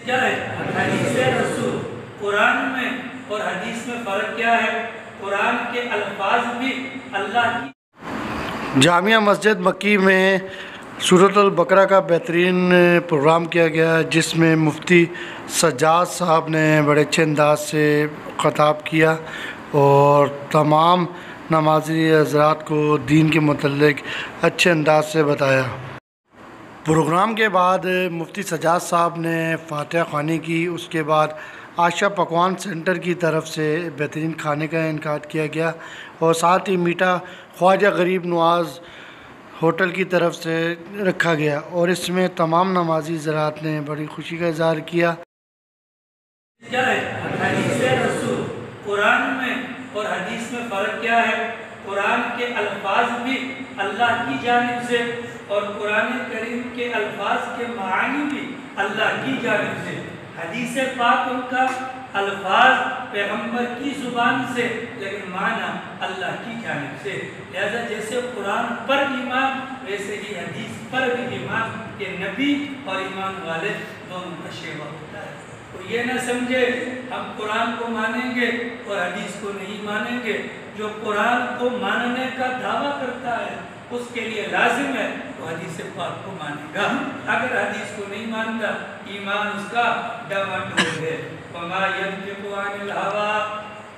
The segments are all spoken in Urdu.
کیا ہے حدیث رسول؟ قرآن میں اور حدیث میں فرق کیا ہے؟ قرآن کے الفاظ بھی اللہ کی جامعہ مسجد مکی میں سورۃ البقرہ کا بہترین پروگرام کیا گیا، جس میں مفتی سجاد صاحب نے بڑے اچھے انداز سے خطاب کیا اور تمام نمازی حضرات کو دین کے متعلق اچھے انداز سے بتایا۔ پروگرام کے بعد مفتی سجاد صاحب نے فاتحہ خوانی کی، اس کے بعد عائشہ پکوان سینٹر کی طرف سے بہترین کھانے کا انعقاد کیا گیا اور ساتھ ہی میٹھا خواجہ غریب نواز ہوٹل کی طرف سے رکھا گیا اور اس میں تمام نمازی حضرات نے بڑی خوشی کا اظہار کیا۔ کیا ہے حدیث رسول؟ قرآن میں اور حدیث میں فرق کیا ہے؟ قرآن کے الفاظ بھی اللہ کی جانب سے اور قرآن کریم کے الفاظ کے معانی بھی اللہ کی جانب سے۔ حدیث پاک ان کا الفاظ پیغمبر کی زبان سے لیکن معنی اللہ کی جانب سے، لہذا جیسے قرآن پر ایمان ویسے ہی حدیث پر بھی ایمان کہ نبی اور ایمان والے دونوں کا شیوا ہوتا ہے۔ تو یہ نہ سمجھے ہم قرآن کو مانیں گے اور حدیث کو نہیں مانیں گے۔ جو قرآن کو ماننے کا دعویٰ کرتا ہے اس کے لیے لازم ہے تو حدیث پاک کو مانے گا، اگر حدیث کو نہیں مانتا ایمان اس کا ڈاواڈول ہے۔ وما ينطق عن الهوى،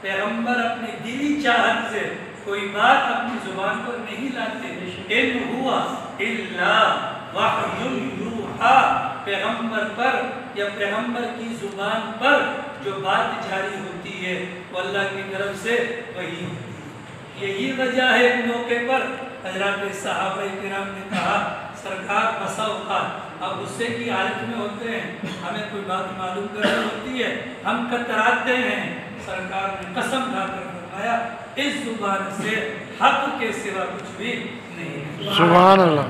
پیغمبر اپنی دلی چاہت سے کوئی بات اپنی زبان پر نہیں لاتے، ان ہوا الا وحی یوحی، پیغمبر پر یا پیغمبر کی زبان پر جو بات جاری ہوتی ہے وہ اللہ کی طرف سے وحی ہوتی ہے۔ یہی وجہ ہے اس موقع پر حضرات صحابہ کرام نے کہا سرکار بسا اوقات آپ غصے کی حالت میں ہوتے ہیں، ہمیں کوئی بات معلوم کرنی ہوتی ہے، ہم کتراتے ہیں، سرکار نے قسم کھا کر فرمایا اس زبان سے حق کے سوا کچھ بھی نہیں۔ سبحان اللہ۔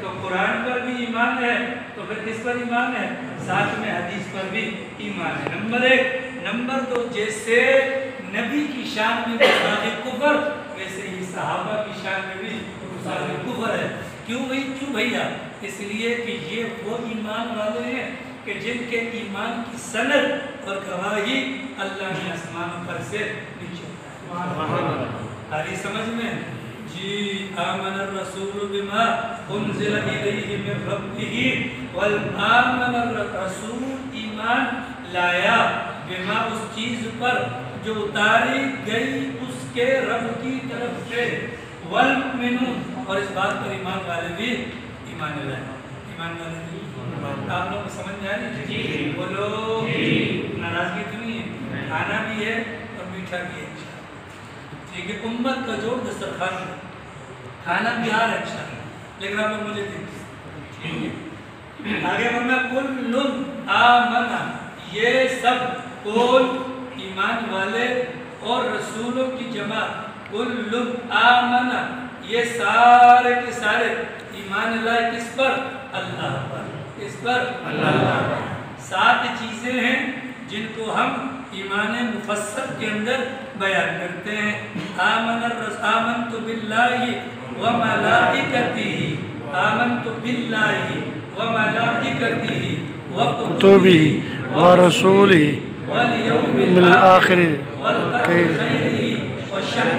تو قرآن پر بھی ایمان ہے تو پھر کس پر ایمان ہے؟ ساتھ میں حدیث پر بھی ایمان ہے۔ نمبر ایک۔ نمبر دو، جیسے نبی کی شان میں گستاخ کفر ویسے ہی صحابہ کی شان میں بھی گستاخ کفر ہے۔ کیوں بھیا؟ اس لیے کہ یہ وہ ایمان والے ہیں کہ جن کے ایمان کی سند اور گواہی اللہ نے آسمانوں پر سے نیچے اتاری۔ آری سمجھ میں؟ جی آمن الرسول بما انزل الیہ من ربہ والآمن الرسول، ایمان لایا بما اس چیز پر جو اتاری گئی اس کے رب کی طرف سے، والمؤمنون، اور اس بات پر ایمان والے بھی ایمان لائے۔ ایمان والے بھی آپ لوگ کو سمجھ میں آ رہی؟ جی بولو۔ ناراضگی تو نہیں ہے، کھانا بھی ہے اور میٹھا بھی ہے انشاءاللہ۔ ٹھیک ہے، امت کا جوڑ دسترخوان ہے، کھانا بھی آ رہا ہے انشاءاللہ، لیکن آپ لوگ مجھے دیکھیں آگے فرمایا کل آمن، یہ سب کل ایمان والے اور رسولوں کی جماعت، کل آمن، یہ سارے کے سارے ایمان لائے کس پر؟ اللہ پر۔ کس پر؟ اللہ پر۔ 7 چیزیں ہیں جن کو ہم ایمان مفصل کے اندر بیان کرتے ہیں۔ آمنت باللہ وملائکتہ، آمنت باللہ وملائکتہ وکتبہ ورسولہ والیوم الآخر والقدر وشرہ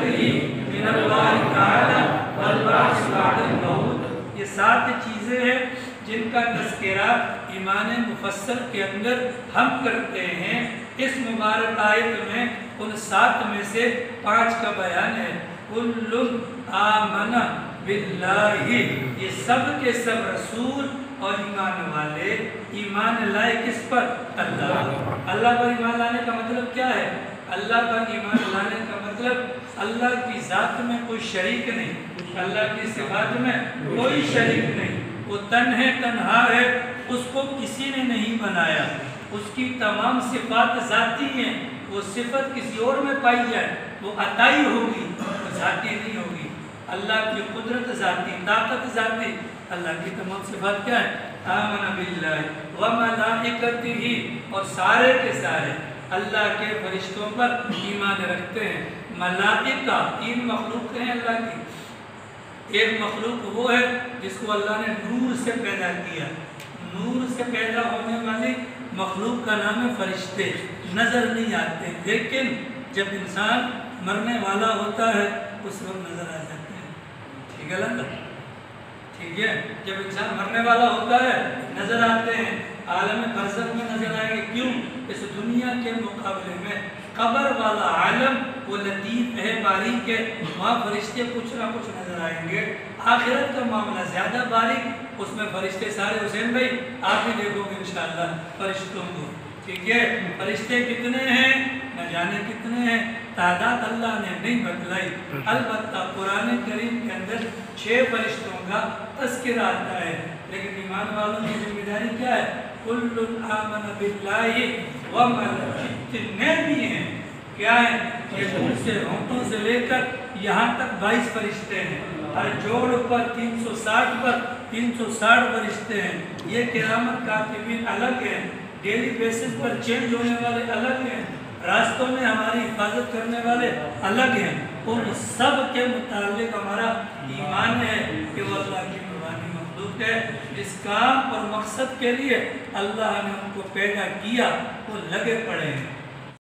من اللہ تعالی والبعث بعد الموت۔ یہ 7 چیزیں ہیں جن کا تذکرہ ایمان مفصل کے اندر ہم کرتے ہیں۔ اس مبارک آیت میں ان 7 میں سے 5 کا بیان ہے۔ کل آمن باللہ، یہ سب کے سب رسول اور ایمان والے ایمان لائے کس پر؟ اللہ۔ اللہ پر ایمان لانے کا مطلب کیا ہے؟ اللہ پر ایمان لانے کا مطلب اللہ کی ذات میں کوئی شریک نہیں، اللہ کی صفات میں کوئی شریک نہیں، وہ تنہا ہے، اس کو کسی نے نہیں بنایا، اس کی تمام صفات ذاتی ہیں، وہ صفت کسی اور میں پائی جائے وہ عطائی ہوگی، وہ ذاتی نہیں ہوگی۔ اللہ کی قدرت ذاتی، طاقت ذاتی، اللہ کی تمام صفات کیا ہے؟ آمن باللہ وملائکتہ، اور سارے کے سارے اللہ کے فرشتوں پر ایمان رکھتے ہیں۔ ملائکہ 3 مخلوق ہیں اللہ کی۔ ایک مخلوق وہ ہے جس کو اللہ نے نور سے پیدا کیا، نور سے پیدا ہونے والی مخلوق کا نام ہے فرشتے، نظر نہیں آتے، لیکن جب انسان مرنے والا ہوتا ہے اس وقت نظر آ جاتے ہیں۔ ٹھیک ہے نا؟ ٹھیک ہے، جب انسان مرنے والا ہوتا ہے نظر آتے ہیں، عالم برزخ میں نظر آئیں گے۔ کیوں؟ اس دنیا کے مقابلے میں قبر والا عالم وہ لطیف ہے، باریک ہے، وہاں فرشتے کچھ نہ کچھ نظر آئیں گے۔ آخرت کا معاملہ زیادہ باریک، اس میں فرشتے سارے، حسین بھائی آپ بھی دیکھو گے انشاءاللہ فرشتوں کو۔ ٹھیک ہے، فرشتے کتنے ہیں نہ جانے کتنے ہیں، تعداد اللہ نے نہیں بتلائی، البتہ قرآن کریم کے اندر 6 فرشتوں کا تذکرہ آتا ہے، لیکن ایمان والوں کی ذمہ داری کیا ہے؟ کل آمن باللہ جتنے بھی ہیں کیا ہیں؟ یہ دور سے ہونٹوں سے لے کر یہاں تک 22 فرشتے ہیں، ہر جوڑ پر 360 فرشتے ہیں۔ یہ کرامت کاتبین الگ ہیں، ڈیلی بیسس پر چینج ہونے والے الگ ہیں، راستوں میں ہماری حفاظت کرنے والے الگ ہیں، اور سب کے متعلق ہمارا ایمان ہے کہ وہ اللہ کی نورانی مخلوق ہے۔ اس کام اور مقصد کے لیے اللہ نے ان کو پیدا کیا، وہ لگے پڑے ہیں۔